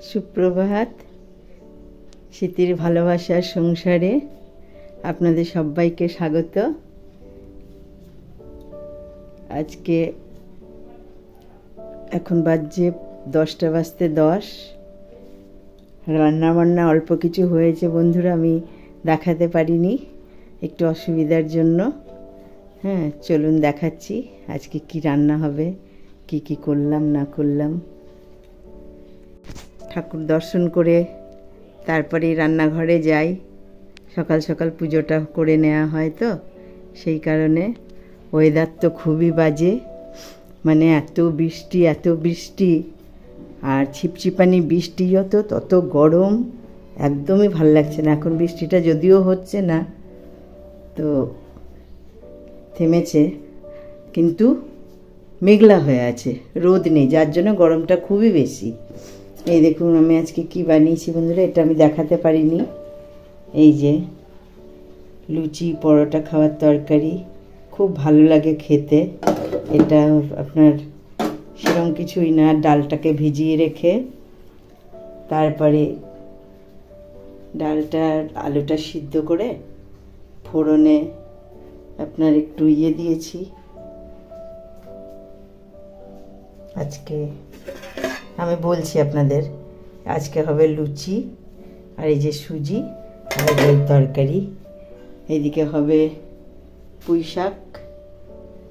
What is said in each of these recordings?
সুপ্রভাত। স্মৃতির ভালোবাসার সংসারে আপনাদের সবাইকে স্বাগত। আজকে এখন বাজছে 10টা বাজতে 10। রান্নাবান্না অল্প কিছু হয়েছে বন্ধুরা, আমি দেখাতে পারিনি একটু অসুবিধার জন্য। হ্যাঁ, চলুন দেখাচ্ছি আজকে কি রান্না হবে, কি কি করলাম না করলাম। ঠাকুর দর্শন করে তারপরে রান্নাঘরে যাই। সকাল সকাল পুজোটা করে নেওয়া হয়, তো সেই কারণে। ওয়েদার তো খুবই বাজে, মানে এত বৃষ্টি আর ছিপছিপানি বৃষ্টিও তো তত গরম, একদমই ভাল লাগছে না। এখন বৃষ্টিটা যদিও হচ্ছে না, তো থেমেছে, কিন্তু মেঘলা হয়ে আছে, রোদ নেই, যার জন্য গরমটা খুবই বেশি। এই দেখুন আমি আজকে কি বানিয়েছি বন্ধুরা, এটা আমি দেখাতে পারিনি। এই যে লুচি পরোটা খাওয়ার তরকারি, খুব ভালো লাগে খেতে। এটা আপনার সেরকম কিছুই না, ডালটাকে ভিজিয়ে রেখে তারপরে ডালটা আলুটা সিদ্ধ করে ফোড়নে আপনার একটু দিয়েছি। আজকে আমি বলছি আপনাদের, আজকে হবে লুচি, আর এই যে সুজি আর এই তরকারি। এইদিকে হবে পুঁই শাক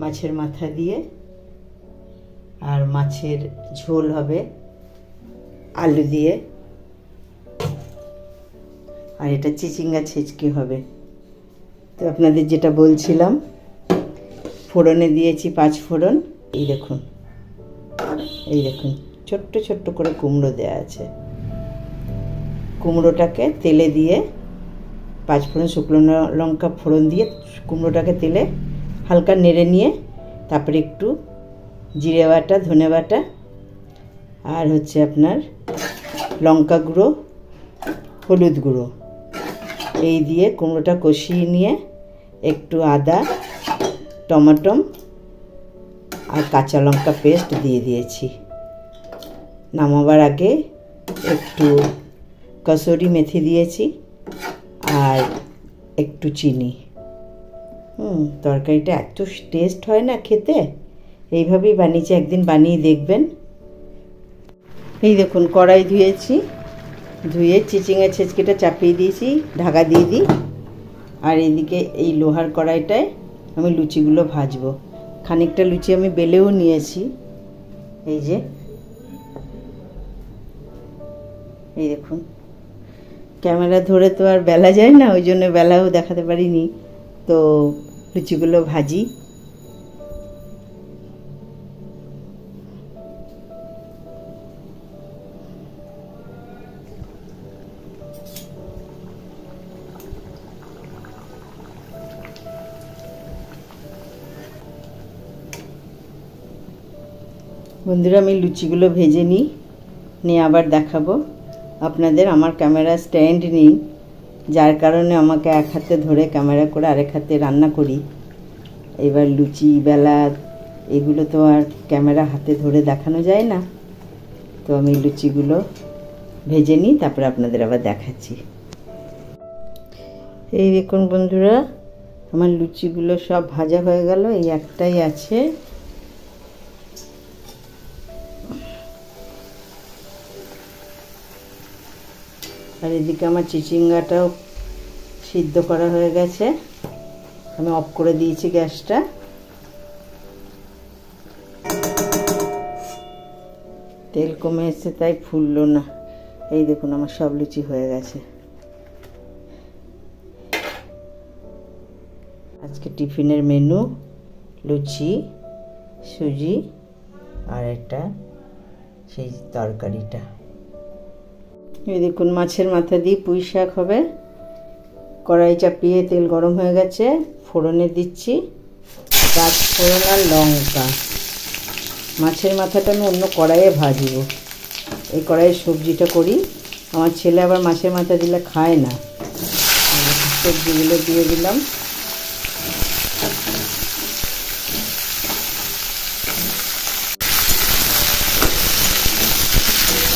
মাছের মাথা দিয়ে, আর মাছের ঝোল হবে আলু দিয়ে, আর এটা চিচিঙ্গা ছেচকি হবে। তো আপনাদের যেটা বলছিলাম, ফোড়নে দিয়েছি 5 ফোড়ন। এই দেখুন ছোট্ট ছোট্ট করে কুমড়ো দেওয়া আছে। কুমড়োটাকে তেলে দিয়ে 5 ফোড়ন শুকনো লঙ্কা ফোড়ন দিয়ে কুমড়োটাকে তেলে হালকা নেড়ে নিয়ে তারপরে একটু জিরে বাটা, ধনে বাটা, আর হচ্ছে আপনার লঙ্কা গুঁড়ো, হলুদ গুঁড়ো, এই দিয়ে কুমড়োটা কষিয়ে নিয়ে একটু আদা, টমেটো আর কাঁচা লঙ্কা পেস্ট দিয়ে দিয়েছি। নামাবার আগে একটু কসুরি মেথি দিয়েছি আর একটু চিনি। তরকারিটা এত টেস্ট হয় না খেতে, এইভাবেই বানিয়েছি, একদিন বানিয়ে দেখবেন। এই দেখুন কড়াই ধুয়ে চিচিঙ্গা ছেচকিটা চাপিয়ে দিয়েছি, ঢাকা দিয়ে দিই। আর এদিকে এই লোহার কড়াইটায় আমি লুচিগুলো ভাজবো। খানিকটা লুচি আমি বেলেও নিয়েছি। এই যে এই দেখুন, ক্যামেরা ধরে তো আর বেলা যায় না, ওই জন্য বেলাও দেখাতে পারিনি। তো লুচিগুলো ভাজি। বন্ধুরা আমি লুচিগুলো ভেজে নিয়ে আবার দেখাবো আপনাদের। আমার ক্যামেরা স্ট্যান্ড নেই, যার কারণে আমাকে এক হাতে ধরে ক্যামেরা করে আরেক হাতে রান্না করি। এবার লুচি বেলা এগুলো তো আর ক্যামেরা হাতে ধরে দেখানো যায় না, তো আমি লুচিগুলো ভেজে নিই, তারপরে আপনাদের আবার দেখাচ্ছি। এই দেখুন বন্ধুরা, আমার লুচিগুলো সব ভাজা হয়ে গেল, এই একটাই আছে। আর এদিকে আমার চিচিঙ্গাটাও সিদ্ধ করা হয়ে গেছে, আমি অফ করে দিয়েছি গ্যাসটা। তেল কমে এসেছে তাই ফুললো না। এই দেখুন আমার সব লুচি হয়ে গেছে। আজকে টিফিনের মেনু লুচি, সুজি আর একটা সেই তরকারিটা। এই দেখুন মাছের মাথা দিয়ে পুঁই শাক হবে। কড়াই চাপিয়ে তেল গরম হয়ে গেছে, ফোড়নে দিচ্ছি 5 ফোড়ন আর লঙ্কা। মাছের মাথাটা আমি অন্য কড়াইয়ে ভাজবো, এই কড়াইয়ে সবজিটা করি। আমার ছেলে আবার মাছের মাথা দিলে খায় না। সবজিগুলো দিয়ে দিলাম।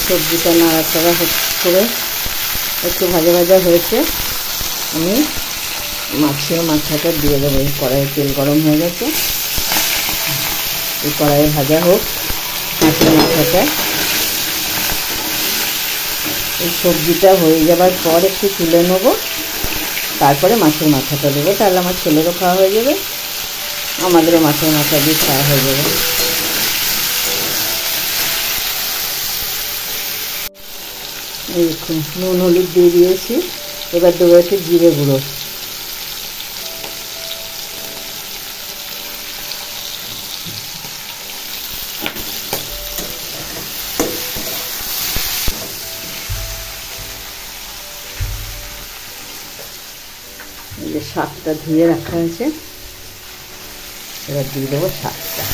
সবজিটা নাড়াচাড়া করে একটু ভাজা ভাজা হয়েছে, আমি মাছের মাথাটা দিয়ে দেবো। এই কড়াইয়ে তেল গরম হয়ে গেছে, এই কড়াইয়ে ভাজা হোক মাছের মাথাটা। এই সবজিটা হয়ে যাবার পর একটু তুলে নেবো, তারপরে মাছের মাথাটা দেবো। তাহলে আমার ছেলেরও খাওয়া হয়ে যাবে, আমাদেরও মাছের মাথা দিয়ে খাওয়া হয়ে যাবে। এই দেখুন নুন হলুদ দিয়ে দিয়েছি, এবার দেবো একটু জিরে গুঁড়ো। এই যে শাকটা ধুয়ে রাখা আছে, এবার দিয়ে দেবো শাকটা।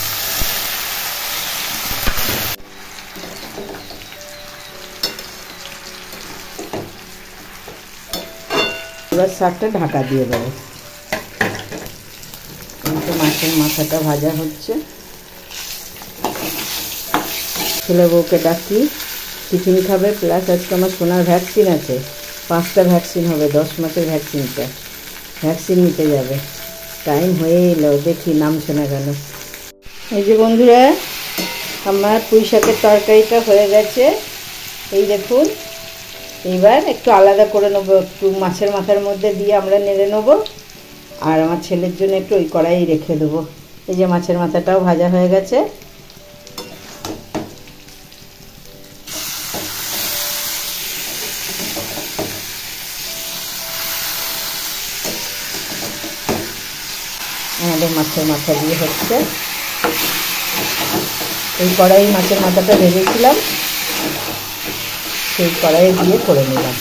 এবার শাকটা ঢাকা দিয়ে দেবো। কিন্তু মাছের মাথাটা ভাজা হচ্ছে। ছেলে বউকে ডাকি, টিফিন খাবে, প্লাস আজকে আমার সোনার ভ্যাকসিন আছে। 5টা ভ্যাকসিন হবে, 10 মাসের ভ্যাকসিনটা, ভ্যাকসিন নিতে যাবে। টাইম হয়ে এলো, দেখি নামছে না কেন। এই যে বন্ধুরা, আমার পুঁই শাকের তরকারিটা হয়ে গেছে, এই দেখুন। এবার একটু আলাদা করে নেবো, একটু মাছের মাথার মধ্যে দিয়ে আমরা নেড়ে নেবো, আর আমার ছেলের জন্য একটু ওই কড়াই রেখে দেবো। এই যে মাছের মাথাটাও ভাজা হয়ে গেছে। আমাদের মাছের মাথা দিয়ে হচ্ছে। এই কড়াই মাছের মাথাটা ভেজেছিলাম, সেই কড়াইয়ে দিয়ে করে নিলাম।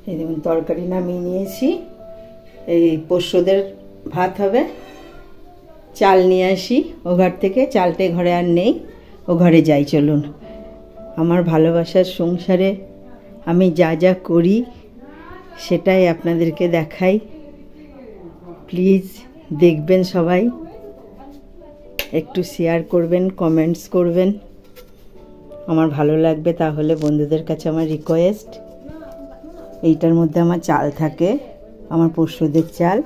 এই দেখুন তরকারি নামিয়ে নিয়েছি। এই পোষ্যদের ভাত হবে। চাল নিয়ে আসি ও ঘর থেকে, চালটা ঘরে আর নেই, ও ঘরে যাই। চলুন, আমার ভালোবাসার সংসারে আমি যা যা করি সেটাই আপনাদেরকে দেখাই। প্লিজ দেখবেন, সবাই একটু শেয়ার করবেন, কমেন্টস করবেন, আমার ভালো লাগবে। তাহলে বন্ধুদের কাছে আমার রিকোয়েস্ট, এইটার মধ্যে আমার চাল থাকে, আমার পোষ্যদের চাল।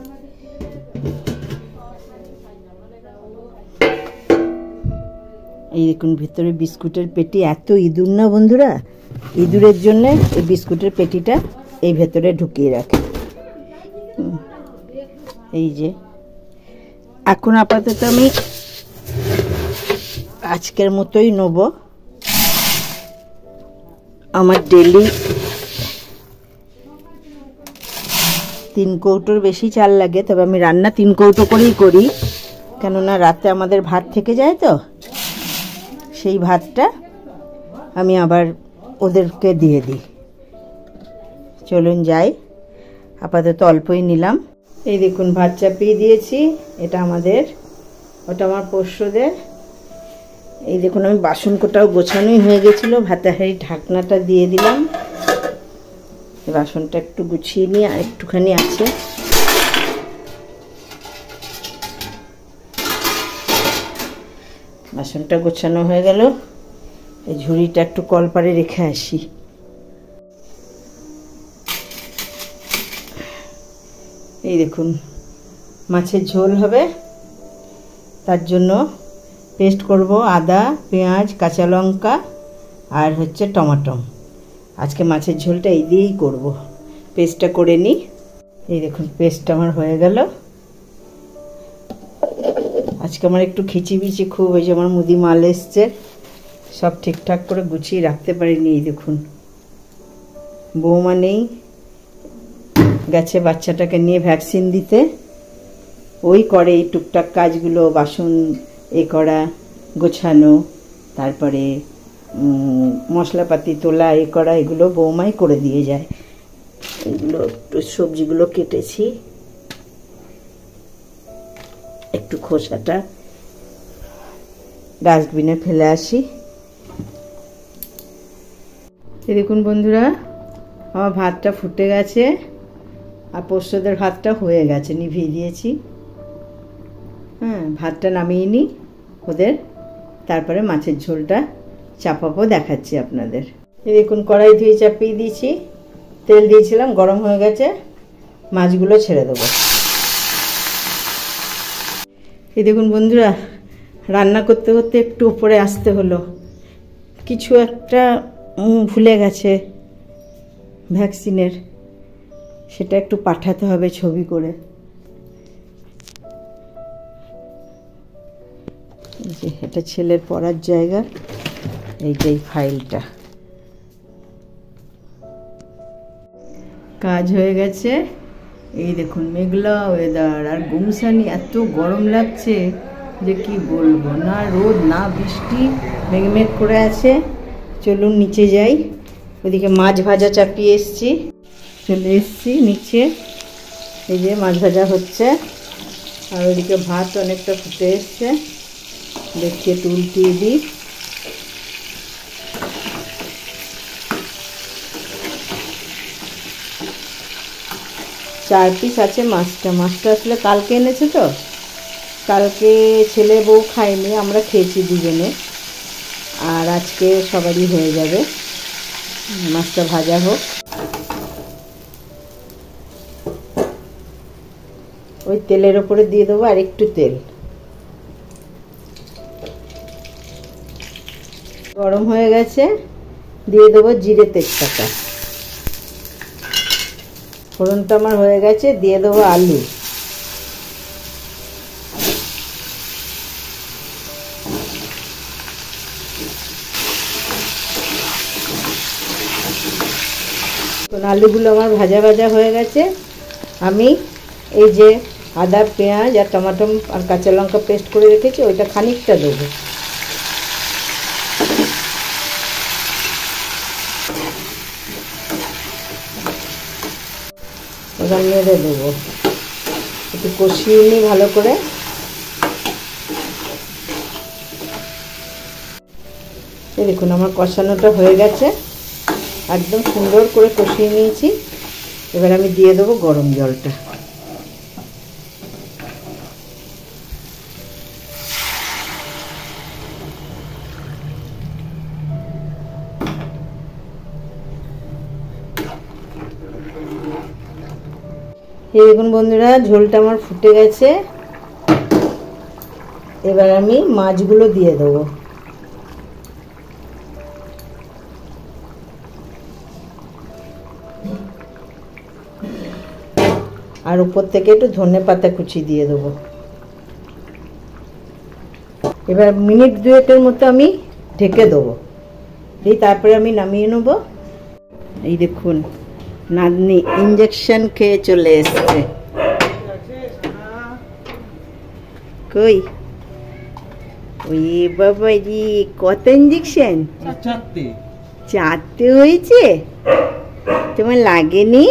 এই দেখুন ভিতরে বিস্কুটের পেটি, এত ইঁদুর না বন্ধুরা, ইঁদুরের জন্য এই বিস্কুটের পেটিটা এই ভেতরে ঢুকিয়ে রাখে। এই যে এখন আপাতত আমি আজকের মতোই নেব। আমার ডেলি 3 কৌটোর বেশি চাল লাগে, তবে আমি রান্না 3 কৌটো করেই করি, কেননা রাতে আমাদের ভাত থেকে যায়, তো সেই ভাতটা আমি আবার ওদেরকে দিয়ে দিই। চলুন যাই, আপাতত অল্পই নিলাম। এই দেখুন ভাত চাপিয়ে দিয়েছি, এটা আমাদের, ওটা আমার পোষ্যদের। এই দেখুন আমি বাসন কোটাও গোছানোই হয়ে গেছিলো, ভাতের হাঁড়ির ঢাকনাটা দিয়ে দিলাম। বাসনটা একটু গুছিয়ে নিয়ে আর একটুখানি আছে। বাসনটা গোছানো হয়ে গেল, এই ঝুড়িটা একটু কলপারে রেখে আসি। এই দেখুন মাছের ঝোল হবে, তার জন্য পেস্ট করব আদা, পেঁয়াজ, কাঁচা লঙ্কা আর হচ্ছে টমেটো। আজকে মাছের ঝোলটা এই দিয়েই করব, পেস্টটা করে নিই। এই দেখুন পেস্টটা আমার হয়ে গেল। আজকে আমার একটু খিচিবিচি খুব হয়েছে, আমার মুদি মাল এসছে, সব ঠিকঠাক করে গুছিয়ে রাখতে পারিনি। এই দেখুন বৌমা নেই, গেছে বাচ্চাটাকে নিয়ে ভ্যাকসিন দিতে, ওই করে এই টুকটাক কাজগুলো, বাসন এ করা, গোছানো, তারপরে মশলাপাতি তোলা, এ করা, এগুলো বৌমাই করে দিয়ে যায়। এগুলো একটু সবজিগুলো কেটেছি, একটু খোসাটা ডাস্টবিনে ফেলে আসি। এই দেখুন বন্ধুরা, আমার ভাতটা ফুটে গেছে, আর পোস্তদের ভাতটা হয়ে গেছে, নিভিয়ে দিয়েছি। হ্যাঁ, ভাতটা নামিয়ে নিই ওদের, তারপরে মাছের ঝোলটা চাপাবো, দেখাচ্ছি আপনাদের। এই দেখুন কড়াই ধুয়ে চাপিয়ে দিয়েছি, তেল দিয়েছিলাম, গরম হয়ে গেছে, মাছগুলো ছেড়ে দেবো। এই দেখুন বন্ধুরা, রান্না করতে করতে একটু উপরে আসতে হলো, কিছু একটা ভুলে গেছে ভ্যাকসিনের, সেটা একটু পাঠাতে হবে ছবি করে। এই যে এটা ছেলের পড়ার জায়গা, এই যে এই ফাইলটা। কাজ হয়ে গেছে। এই দেখুন মেঘলা ওয়েদার, আর গুমসানি, এত গরম লাগছে যে কি বলবো, না রোদ না বৃষ্টি, মেঘমেঘ করে আছে। চলুন নিচে যাই, ওদিকে মাছ ভাজা চাপিয়ে এসছি, চলে এসছি নিচে। এই যে মাছ ভাজা হচ্ছে, আর ওদিকে ভাত অনেকটা ফুটে এসছে, দেখি একটু উল্টিয়ে দিই। চার পিস আছে মাছটা। মাছটা আসলে কালকে এনেছে তো, কালকে ছেলে বউ খায়নি, আমরা খেয়েছি দুজনে, আর আজকে সবারই হয়ে যাবে। মাছটা ভাজা হোক। ওই তেলের ওপরে দিয়ে দেবো আর একটু তেল, গরম হয়ে গেছে, দিয়ে দেবো জিরে তেজপাতা। ফোড়নটা আমার হয়ে গেছে, দিয়ে দেবো আলু। আলুগুলো আমার ভাজা ভাজা হয়ে গেছে। আমি এই যে আদা পেঁয়াজ আর টমেটো আর কাঁচা লঙ্কা পেস্ট করে রেখেছি, ওইটা খানিকটা দেবো। ওটা নেড়ে দেবো, একটু কষিয়ে নিই ভালো করে। এই দেখুন আমার কষানোটা হয়ে গেছে, একদম সুন্দর করে কষিয়ে নিয়েছি। এবার আমি দিয়ে দেবো গরম জলটা। এই দেখুন বন্ধুরা, ঝোলটা আমার ফুটে গেছে। এবার আমি মাছগুলো দিয়ে দেবো। আর উপর থেকে একটু ধনেপাতা কুচি দিয়ে দেবো। এবার মিনিট দুয়েকের মতো আমি ঢেকে দেবো, দিয়ে তারপরে আমি নামিয়ে নেবো। এই দেখুন নাতনি ইঞ্জেকশন খেয়ে চলে এসছে। কই ওই বাবা জি, কত ইঞ্জেকশন? চারটে হয়েছে। তোমার লাগেনি?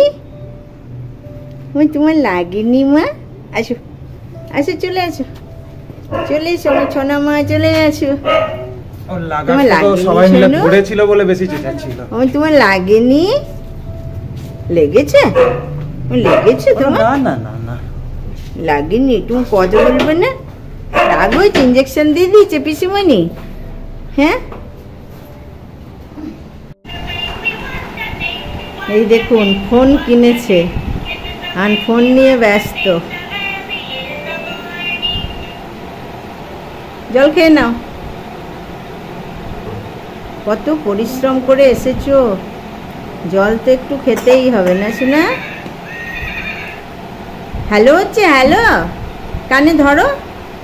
তোমার লাগেনি মা? আসো আসো, চলে আসো, চলে এসো আমার ছোনা মা, চলে আসো। তোমার লাগেনি? লেগেছে? লেগেছে তোমার? না না না লাগেনি। তুমি কথা বলবে না? রাগ হয়েছে? ইঞ্জেকশন দিয়ে দিয়েছে পিসিমণি? হ্যাঁ, এই দেখুন ফোন কিনেছে, আর ফোন নিয়ে ব্যস্ত। জল খেয়ে নাও। কত পরিশ্রম করে এসেছো, জল তো একটু খেতেই হবে না শোনা? হ্যালো হচ্ছে, হ্যালো কানে ধরো,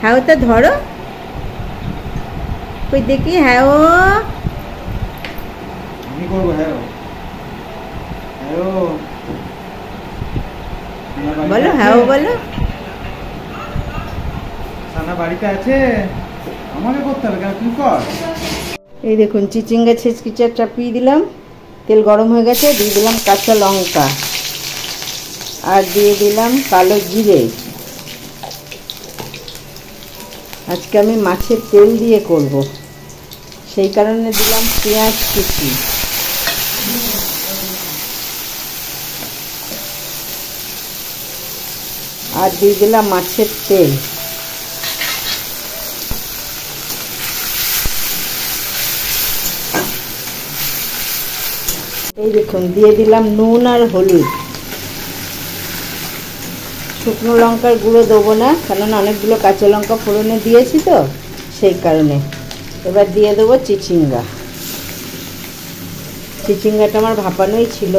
হ্যাঁ ওটা ধরো, কই দেখি। হ্যাঁ ও বলো, হ্যাঁ বলো। বাড়িতে আছে, আমাকে করতে হবে কেন, তুই কর। এই দেখুন চিচিঙ্গা ছেচকিচা চাপিয়ে দিলাম, তেল গরম হয়ে গেছে, দিয়ে দিলাম কাঁচা লঙ্কা, আর দিয়ে দিলাম কালো জিরে। আজকে আমি মাছের তেল দিয়ে করব, সেই কারণে দিলাম পেঁয়াজ কুচি। আর দিয়ে দিলাম মাছের তেল। এই দেখুন দিয়ে দিলাম নুন আর হলুদ। শুকনো লঙ্কার গুঁড়ো দেবো না, কারণ অনেকগুলো কাঁচা লঙ্কা ফোড়নে দিয়েছি তো সেই কারণে। এবার দিয়ে দেবো চিচিঙ্গা। চিচিঙ্গাটা আমার ভাপানোই ছিল।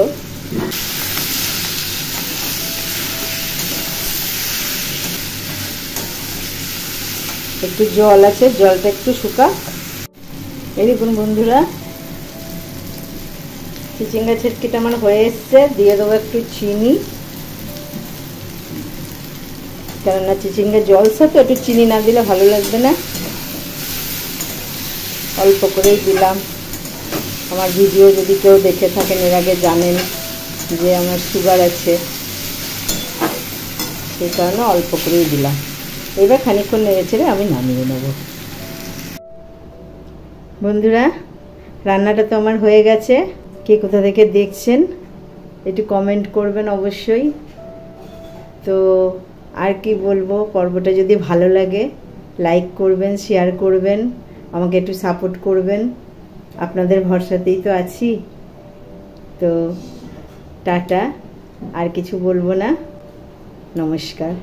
একটু জল আছে, জলটা একটু শুকাক। এই দেখুন বন্ধুরা, চিচিঙ্গা ছেটকিটা আমার হয়ে এসছে। দিয়ে দেবো একটু চিনি, কেননা চিচিঙ্গা জলসা তো, একটু চিনি না দিলে ভালো লাগবে না। অল্প করেই দিলাম। আমার ভিডিও যদি কেউ দেখে থাকেন এর আগে জানেন যে আমার সুগার আছে, সেই কারণে অল্প করেই দিলাম। এবার খানিকক্ষণ নেড়ে ছেড়ে আমি নামিয়ে নেব। বন্ধুরা, রান্নাটা তো আমার হয়ে গেছে। কে কোথা থেকে দেখছেন একটু কমেন্ট করবেন অবশ্যই। তো আর কি বলবো, পর্বটা যদি ভালো লাগে লাইক করবেন, শেয়ার করবেন, আমাকে একটু সাপোর্ট করবেন। আপনাদের ভরসাতেই তো আছি। তো টাটা, আর কিছু বলবো না। নমস্কার।